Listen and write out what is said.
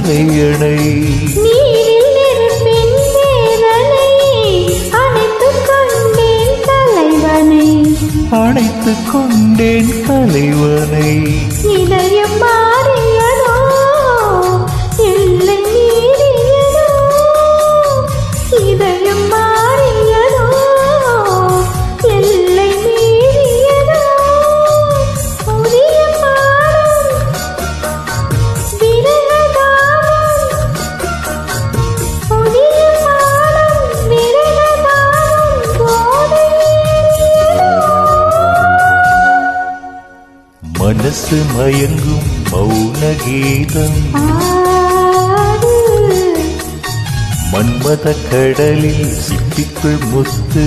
தலையணை அணைத்துக் கொண்டேன் தலைவனை இதயம் மாறியதோ எல்லை மீறியதோ இதயம் மாறியதோ எல்லை மீறியதோ புதிய பாடம் விரகதானம் புதிய பாடம் விரகதானம் போதை மனசு மயங்கும் மௌன கீதம் மன்மத கடலில் சிப்பிக்குள் முத்து